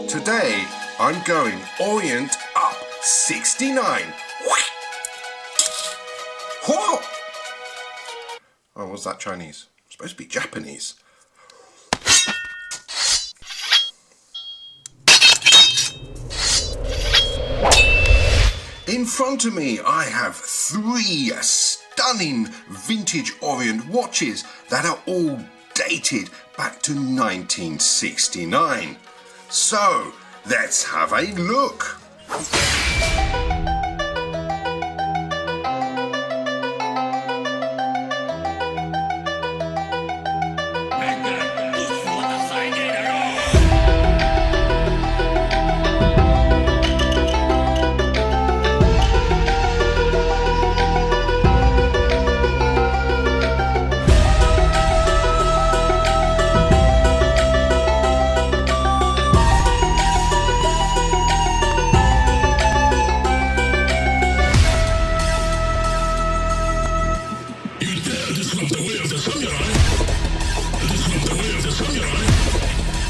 Today I'm going Orient up 69. Whoa! Oh, was that Chinese? It's supposed to be Japanese. In front of me I have 3 stunning vintage Orient watches that are all dated back to 1969. So let's have a look.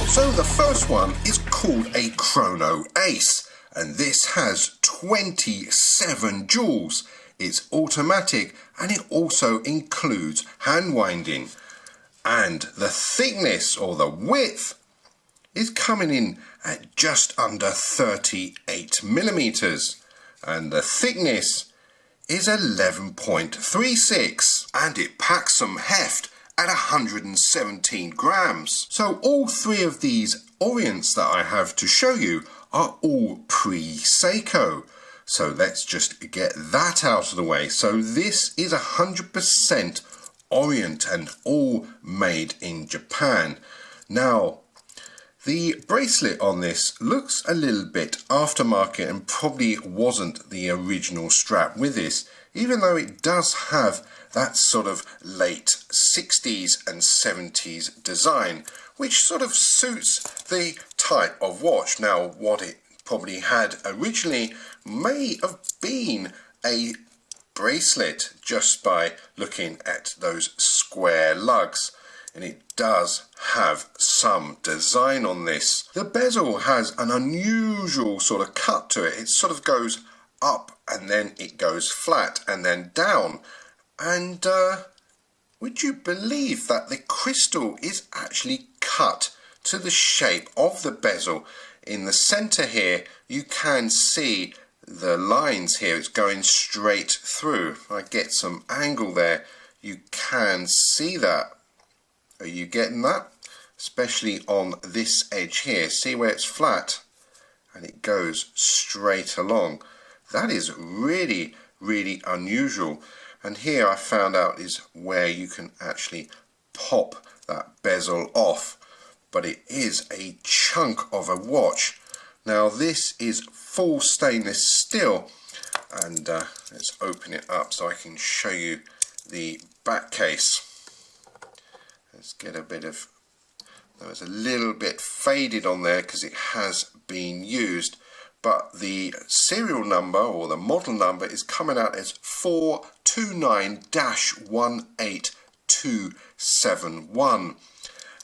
So the first one is called a Chrono Ace, and this has 27 jewels. It's automatic and it also includes hand winding. And the thickness or the width is coming in at just under 38 millimeters, and the thickness is 11.36, and it packs some heft at 117 grams. So all 3 of these Orients that I have to show you are all pre-Seiko. So let's just get that out of the way. So this is 100% Orient and all made in Japan. Now, the bracelet on this looks a little bit aftermarket and probably wasn't the original strap with this, even though it does have that sort of late 60s and 70s design, which sort of suits the type of watch. Now, what it probably had originally may have been a bracelet just by looking at those square lugs, and it does have some design on this. The bezel has an unusual sort of cut to it. It sort of goes up and then it goes flat and then down. And would you believe that the crystal is actually cut to the shape of the bezel? In the center here you can see the lines here. It's going straight through. If I get some angle there, you can see that. Are you getting that? Especially on this edge here. See where it's flat and it goes straight along. That is really, really unusual. And here I found out is where you can actually pop that bezel off. But it is a chunk of a watch. Now this is full stainless steel, and let's open it up so I can show you the back case. Let's get a bit of, there was a little bit faded on there because it has been used, but the serial number or the model number is coming out as 429-18271,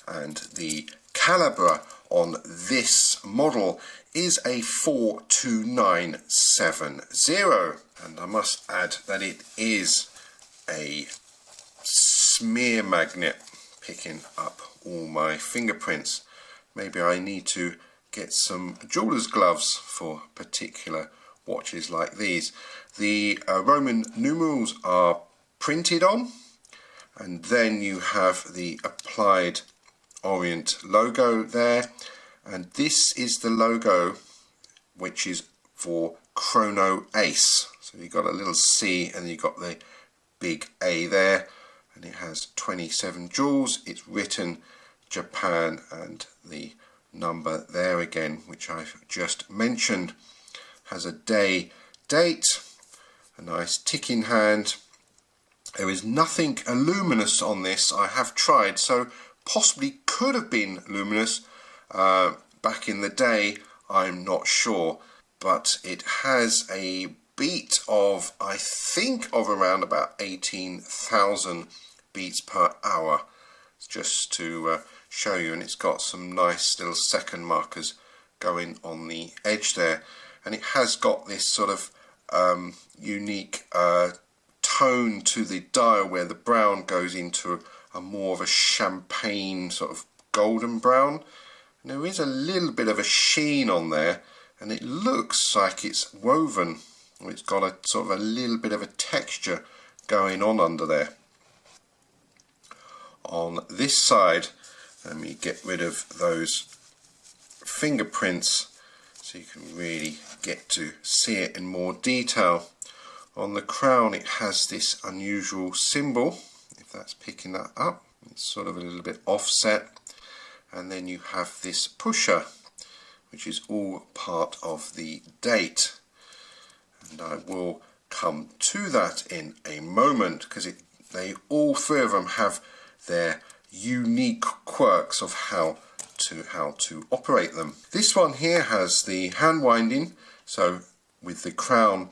and the caliber on this model is a 42970, and I must add that it is a smear magnet picking up all my fingerprints. Maybe I need to get some jeweler's gloves for particular watches like these. The Roman numerals are printed on, and then you have the applied Orient logo there, and this is the logo which is for Chrono Ace. So you've got a little C and you've got the big A there, and it has 27 jewels. It's written Japan and the number there again, which I've just mentioned. Has a day, date, a nice ticking hand. There is nothing luminous on this. I have tried, so possibly could have been luminous back in the day, I'm not sure, but it has a beat of, I think, of around about 18,000 beats per hour, just to show you, and it's got some nice little second markers going on the edge there, and it has got this sort of unique tone to the dial where the brown goes into a more of a champagne sort of golden brown, and there is a little bit of a sheen on there, and it looks like it's woven, or it's got a sort of a little bit of a texture going on under there. On this side, let me get rid of those fingerprints so you can really get to see it in more detail. On the crown it has this unusual symbol, if that's picking that up, it's sort of a little bit offset, and then you have this pusher which is all part of the date, and I will come to that in a moment because they all three of them have their unique quirks of how to operate them. This one here has the hand winding, so with the crown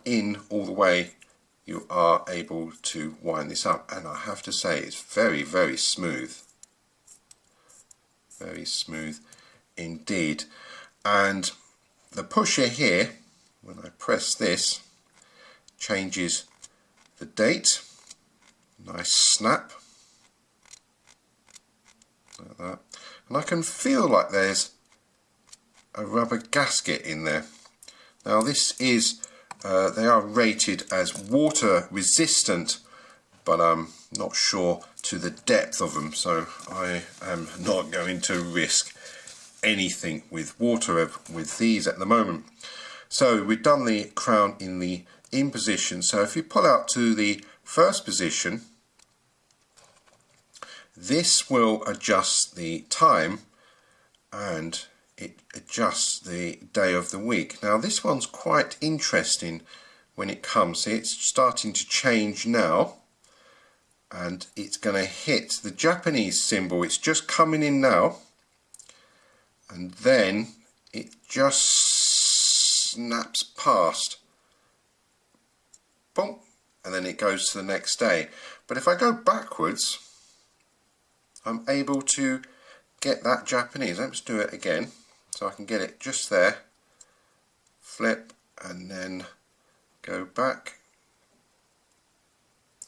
in all the way, you are able to wind this up, and I have to say it's very, very smooth. Very smooth indeed. And the pusher here, when I press this, changes the date. Nice snap. Like that. And I can feel like there's a rubber gasket in there. Now this is, they are rated as water resistant, but I'm not sure to the depth of them, so I am not going to risk anything with water with these at the moment. So we've done the crown in the in position, so if you pull out to the first position, this will adjust the time and it adjusts the day of the week. Now this one's quite interesting when it comes, see, it's starting to change now, and it's going to hit the Japanese symbol. It's just coming in now, and then it just snaps past, boom, and then it goes to the next day. But if I go backwards, I'm able to get that Japanese. Let's do it again so I can get it just there, flip, and then go back,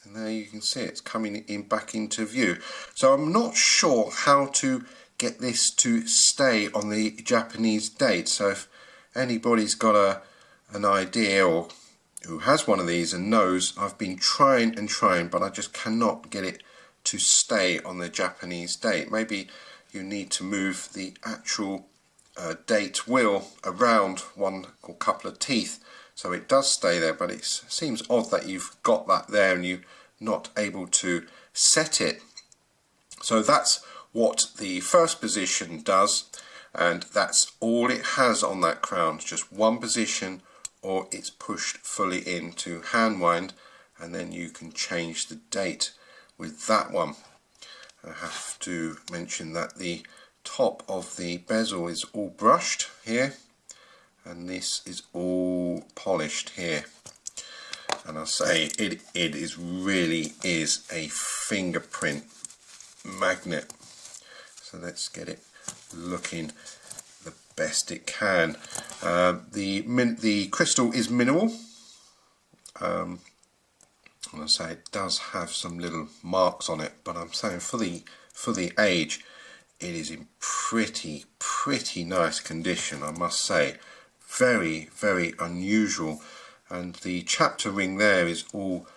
and there you can see it's coming in back into view. So I'm not sure how to get this to stay on the Japanese date, so if anybody's got an idea or who has one of these and knows, I've been trying and trying, but I just cannot get it to stay on the Japanese date. Maybe you need to move the actual date wheel around one or couple of teeth so it does stay there, but it seems odd that you've got that there and you're not able to set it. So that's what the first position does, and that's all it has on that crown, just one position, or it's pushed fully into hand wind, and then you can change the date with that one. I have to mention that the top of the bezel is all brushed here, and this is all polished here, and I say it is really is a fingerprint magnet. So let's get it looking the best it can. The crystal is mineral. And I say it does have some little marks on it, but I'm saying for the age, it is in pretty nice condition, I must say. Very, very unusual. And the chapter ring there is all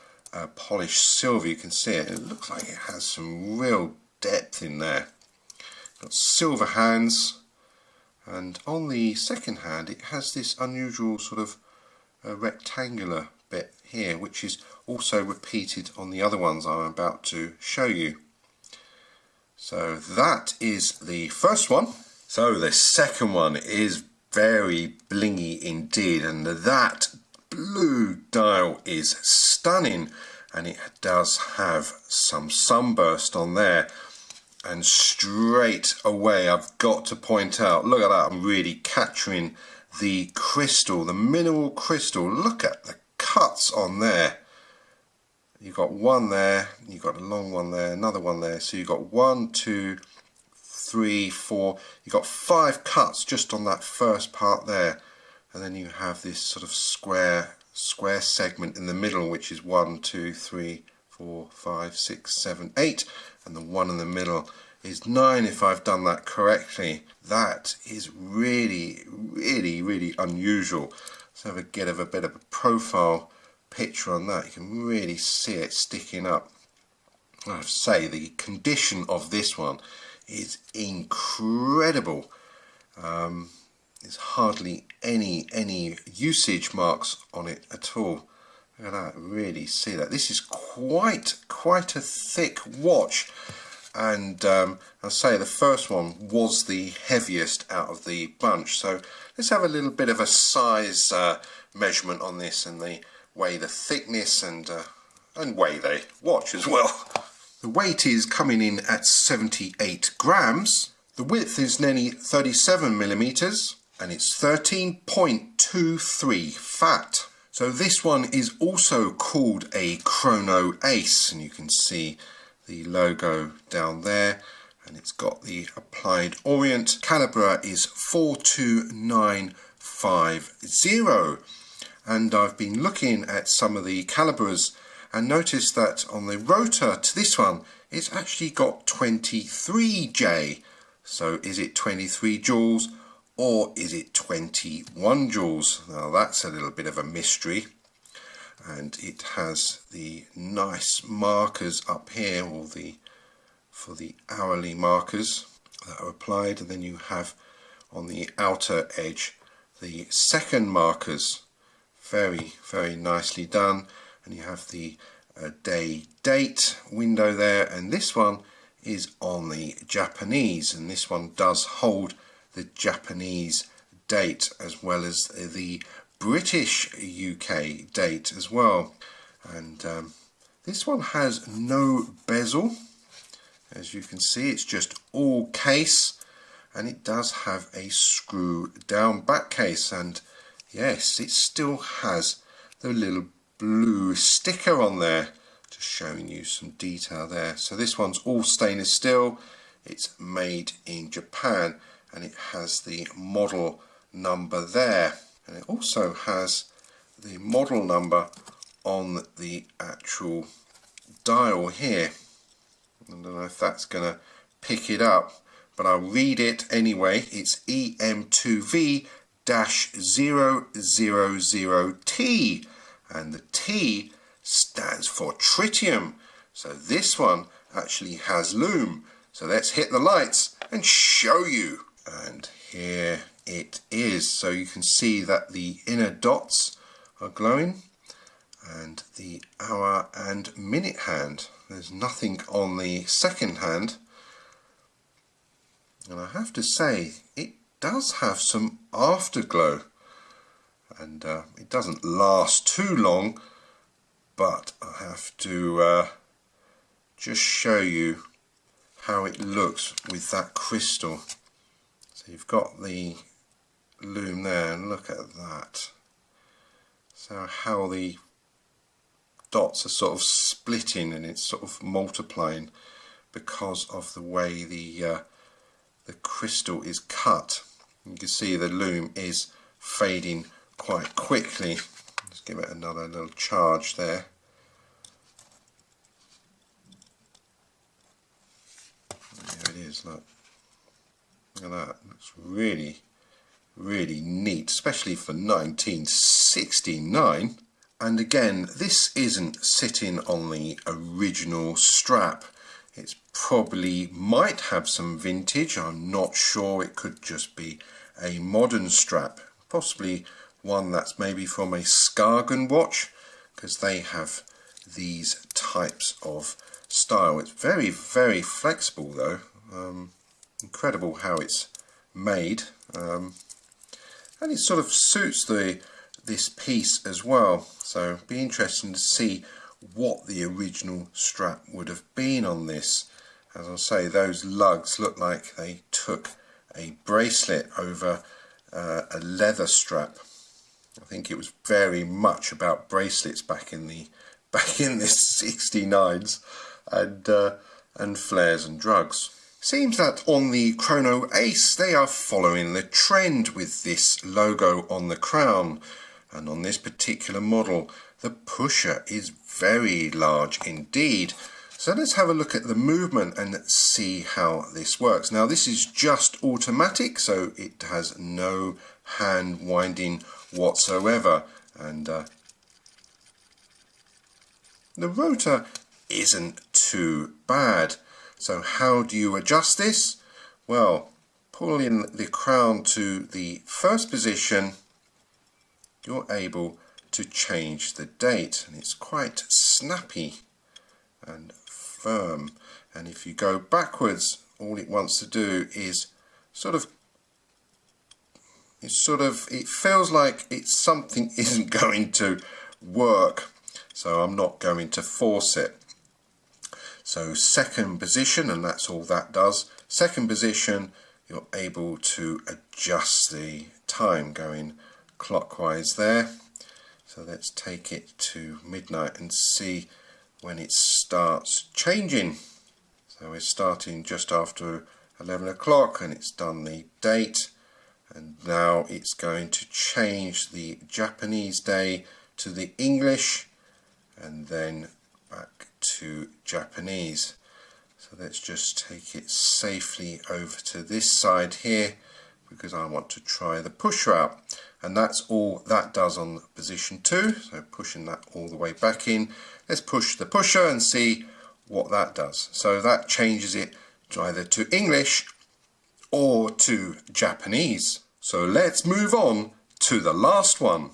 polished silver. You can see it. It looks like it has some real depth in there. Got silver hands, and on the second hand it has this unusual sort of rectangular bit here, which is also repeated on the other ones I'm about to show you. So that is the first one. So the second one is very blingy indeed, and that blue dial is stunning, and it does have some sunburst on there. And straight away I've got to point out, look at that, I'm really capturing the crystal, the mineral crystal. Look at the cuts on there. You've got one there, you've got a long one there, another one there, so you've got 1, 2, 3, 4, you've got 5 cuts just on that first part there, and then you have this sort of square segment in the middle, which is 1, 2, 3, 4, 5, 6, 7, 8, and the one in the middle is 9 if I've done that correctly. That is really unusual. So if I get a bit of a profile picture on that, you can really see it sticking up. I have to say, the condition of this one is incredible. There's hardly any usage marks on it at all. Look at that, really see that. This is quite a thick watch, and I'll say the first one was the heaviest out of the bunch. So let's have a little bit of a size measurement on this, and weigh the thickness and weigh the watch as well. The weight is coming in at 78 grams. The width is nearly 37 millimeters, and it's 13.23 fat. So this one is also called a Chrono Ace, and you can see the logo down there, and it's got the applied Orient. Calibre is 42950, and I've been looking at some of the calibers and noticed that on the rotor to this one it's actually got 23J. So is it 23 joules or is it 21 joules? Now that's a little bit of a mystery. And it has the nice markers up here, for the hourly markers that are applied, and then you have on the outer edge the second markers, very nicely done, and you have the day date window there, and this one is on the Japanese, and this one does hold the Japanese date as well as the British UK date as well. And this one has no bezel, as you can see. It's just all case, and it does have a screw down back case, and yes, it still has the little blue sticker on there, just showing you some detail there. So this one's all stainless steel, it's made in Japan, and it has the model number there, and it also has the model number on the actual dial here. I don't know if that's going to pick it up, but I'll read it anyway. It's EM2V-000T, and the T stands for tritium. So this one actually has lume. So let's hit the lights and show you. And here it is. So you can see that the inner dots are glowing, and the hour and minute hand. There's nothing on the second hand, and I have to say it does have some afterglow, and it doesn't last too long, but I have to just show you how it looks with that crystal. So you've got the lume there, and look at that. So how the dots are sort of splitting, and it's sort of multiplying because of the way the crystal is cut. You can see the lume is fading quite quickly. Let's give it another little charge there. There it is, look. Look at that. Looks really neat, especially for 1969. And again, this isn't sitting on the original strap. It's probably might have some vintage, I'm not sure. It could just be a modern strap, possibly one that's maybe from a Skagen watch, because they have these types of style. It's very flexible though. Incredible how it's made, and it sort of suits this piece as well. So it'd be interesting to see what the original strap would have been on this. As I say, those lugs look like they took a bracelet over a leather strap. I think it was very much about bracelets back in the 69s, and flares and drugs. Seems that on the Chrono Ace they are following the trend with this logo on the crown, and on this particular model the pusher is very large indeed. So let's have a look at the movement and see how this works. Now this is just automatic, so it has no hand winding whatsoever, and the rotor isn't too bad. So how do you adjust this? Well, pull in the crown to the first position, you're able to change the date, and it's quite snappy and firm. And if you go backwards, all it wants to do is it feels like something isn't going to work, so I'm not going to force it. So second position, and that's all that does. Second position, you're able to adjust the time going clockwise there. So let's take it to midnight and see when it starts changing. So we're starting just after 11 o'clock, and it's done the date, and now it's going to change the Japanese day to the English and then back to Japanese. So let's just take it safely over to this side here, because I want to try the pusher out, and that's all that does on position 2. So pushing that all the way back in. Let's push the pusher and see what that does. So that changes it either to English or to Japanese. So let's move on to the last one.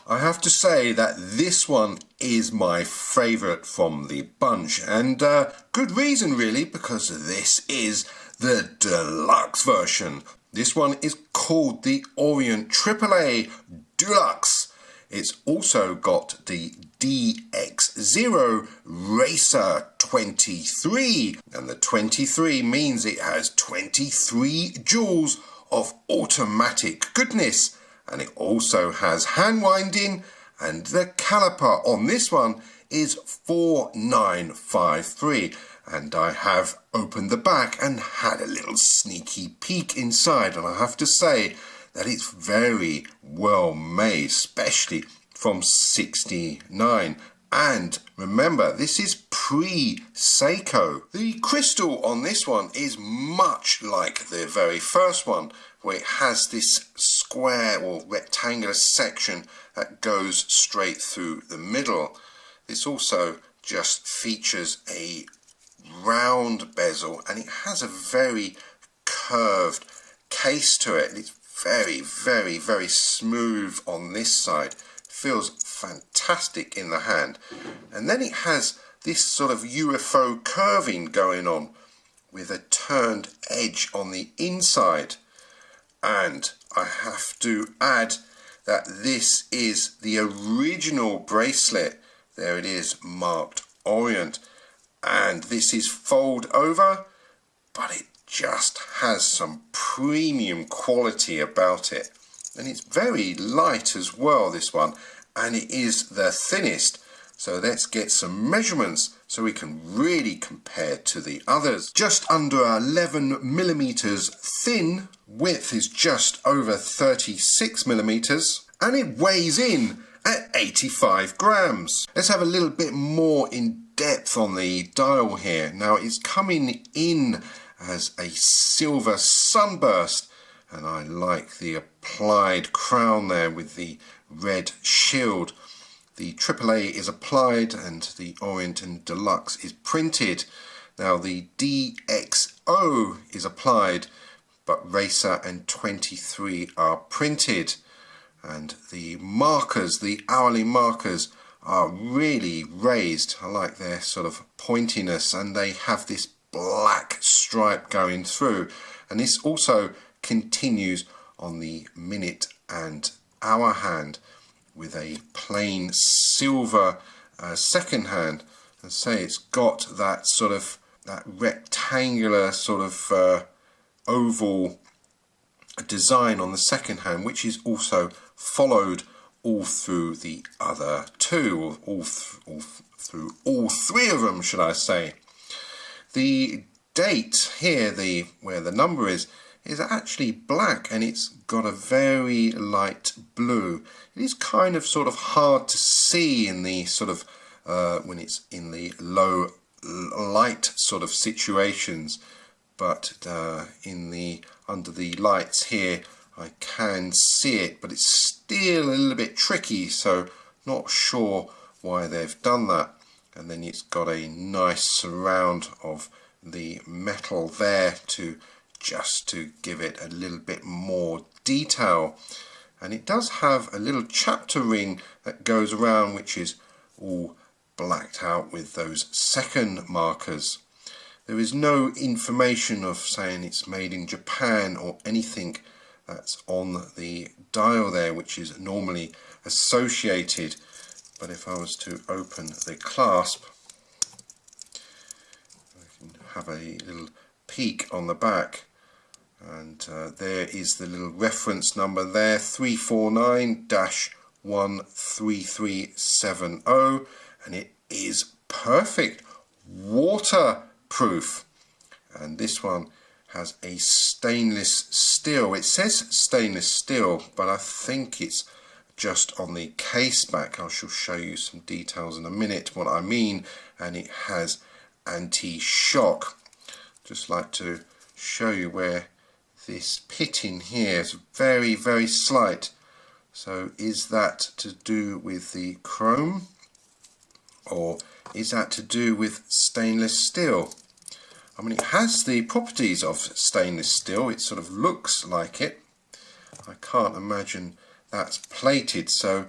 I have to say that this one is my favorite from the bunch, and good reason really, because this is the deluxe version. This one is called the ORIENT AAA Deluxe. It's also got the DXO Racer 23, and the 23 means it has 23 joules of automatic goodness, and it also has hand winding, and the caliper on this one is 4953, and I have opened the back and had a little sneaky peek inside, and I have to say that it's very well made, especially from 69. And remember, this is pre-Seiko. The crystal on this one is much like the very first one, where it has this square or rectangular section that goes straight through the middle. This also just features a round bezel, and it has a very curved case to it. It's very, very, very smooth on this side. Feels fantastic in the hand. And then it has this sort of UFO curving going on with a turned edge on the inside. And I have to add that this is the original bracelet. There it is, marked Orient. And this is fold over, but it just has some premium quality about it. And it's very light as well, this one, and it is the thinnest. So let's get some measurements so we can really compare to the others. Just under 11 millimeters thin, width is just over 36 millimeters, and it weighs in at 85 grams. Let's have a little bit more in depth on the dial here. Now it's coming in as a silver sunburst, and I like the applied crown there with the red shield. The AAA is applied and the Orient and Deluxe is printed. Now the DXO is applied, but Racer and 23 are printed. And the markers, the hourly markers, are really raised. I like their sort of pointiness, and they have this black stripe going through. And this also continues on the minute and hour hand with a plain silver second hand. And say it's got that sort of that rectangular sort of oval design on the second hand, which is also followed all through the other two, or through all three of them, should I say. The date here, where the number is actually black, and it's got a very light blue. It is kind of sort of hard to see in the sort of when it's in the low light sort of situations, but under the lights here I can see it, but it's still a little bit tricky, so not sure why they've done that. And then it's got a nice surround of the metal there to give it a little bit more detail. And it does have a little chapter ring that goes around, which is all blacked out with those second markers. There is no information of saying it's made in Japan or anything that's on the dial there, which is normally associated. But if I was to open the clasp, I can have a little peek on the back, and there is the little reference number there, 349-13370, and it is perfect waterproof. And this one has a stainless steel. It says stainless steel, but I think it's just on the case back. I shall show you some details in a minute what I mean. And it has anti-shock. Just like to show you where this pitting here is very, very slight. So is that to do with the chrome, or is that to do with stainless steel? I mean, it has the properties of stainless steel. It sort of looks like it. I can't imagine that's plated. So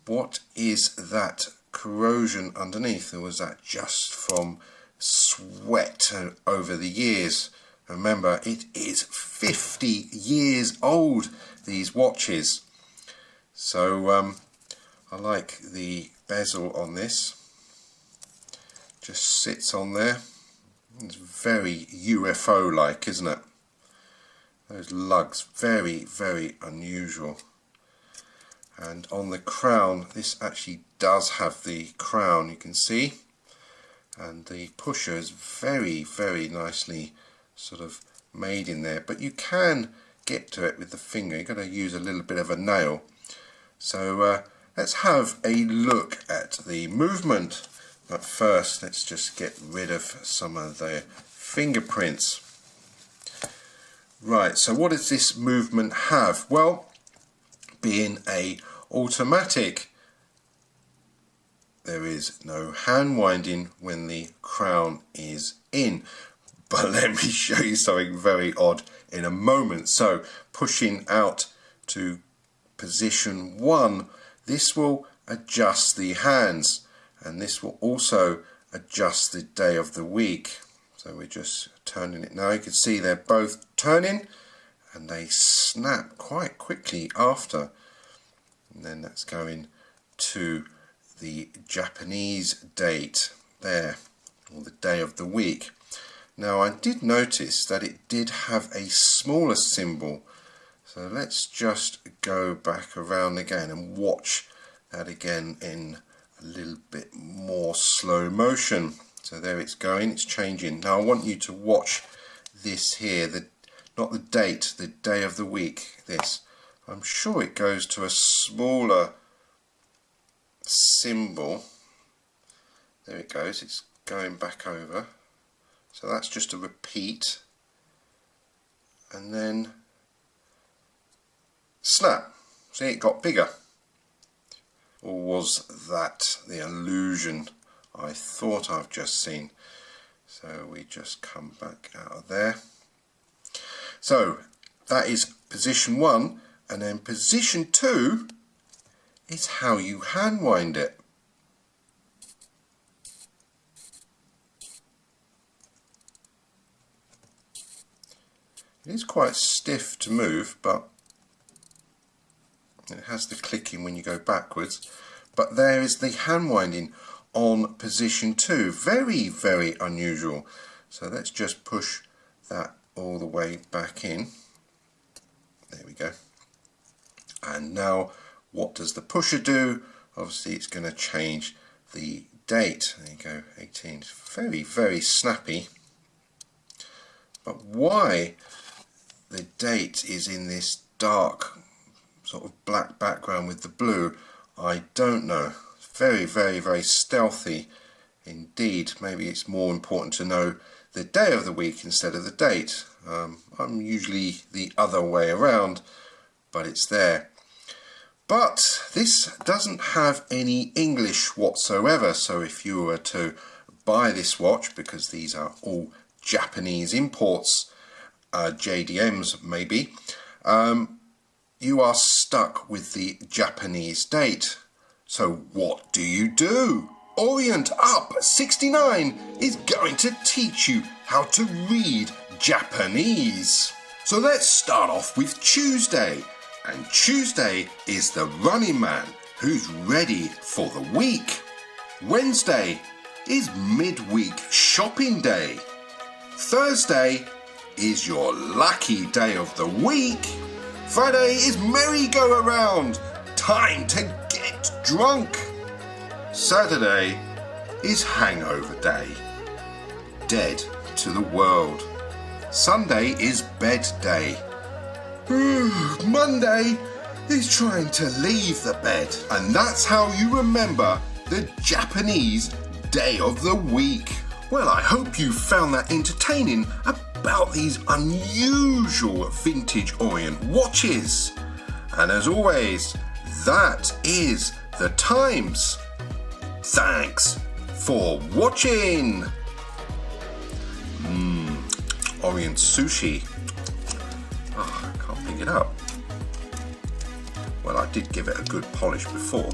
what is that corrosion underneath? Or was that just from sweat over the years? Remember, it is 50 years old, these watches. So I like the bezel on this. Just sits on there. It's very UFO like, isn't it? Those lugs, very, very unusual. And on the crown, this actually does have the crown, you can see, and the pusher is very, very nicely sort of made in there, but you can get to it with the finger. You've got to use a little bit of a nail. So let's have a look at the movement. But first, let's just get rid of some of the fingerprints. Right, so what does this movement have? Well, being a automatic, there is no hand winding when the crown is in. But let me show you something very odd in a moment. So pushing out to position 1, this will adjust the hands, and this will also adjust the day of the week. So we're just turning it now. You can see they're both turning, and they snap quite quickly after. And then that's going to the Japanese date there, or the day of the week. Now I did notice that it did have a smaller symbol, so let's just go back around again and watch that again in a little bit more slow motion. So there it's going, it's changing. Now I want you to watch this here, not the date, the day of the week. This, I'm sure it goes to a smaller symbol. There it goes, it's going back over. So that's just a repeat, and then snap. See, it got bigger. Or was that the illusion I thought I've just seen? So we just come back out of there. So that is position 1, and then position 2 is how you hand wind it. It is quite stiff to move, but it has the clicking when you go backwards. But there is the hand winding on position 2. Very, very unusual. So let's just push that all the way back in. There we go. And now what does the pusher do? Obviously it's going to change the date. There you go, 18. Very, very snappy. But why the date is in this dark sort of black background with the blue, I don't know. Very, very, very stealthy indeed. Maybe it's more important to know the day of the week instead of the date. I'm usually the other way around, but it's there. But this doesn't have any English whatsoever, so if you were to buy this watch, because these are all Japanese imports, JDMs maybe, you are stuck with the Japanese date. So what do? ORIENT69 is going to teach you how to read Japanese. So let's start off with Tuesday. And Tuesday is the running man who's ready for the week. Wednesday is midweek shopping day. Thursday is your lucky day of the week. Friday is merry-go-around, time to get drunk. Saturday is hangover day, dead to the world. Sunday is bed day. Monday is trying to leave the bed, and that's how you remember the Japanese day of the week. Well, I hope you found that entertaining about these unusual vintage Orient watches. And as always, that is the times. Thanks for watching. Orient sushi. Oh, I can't pick it up. Well, I did give it a good polish before.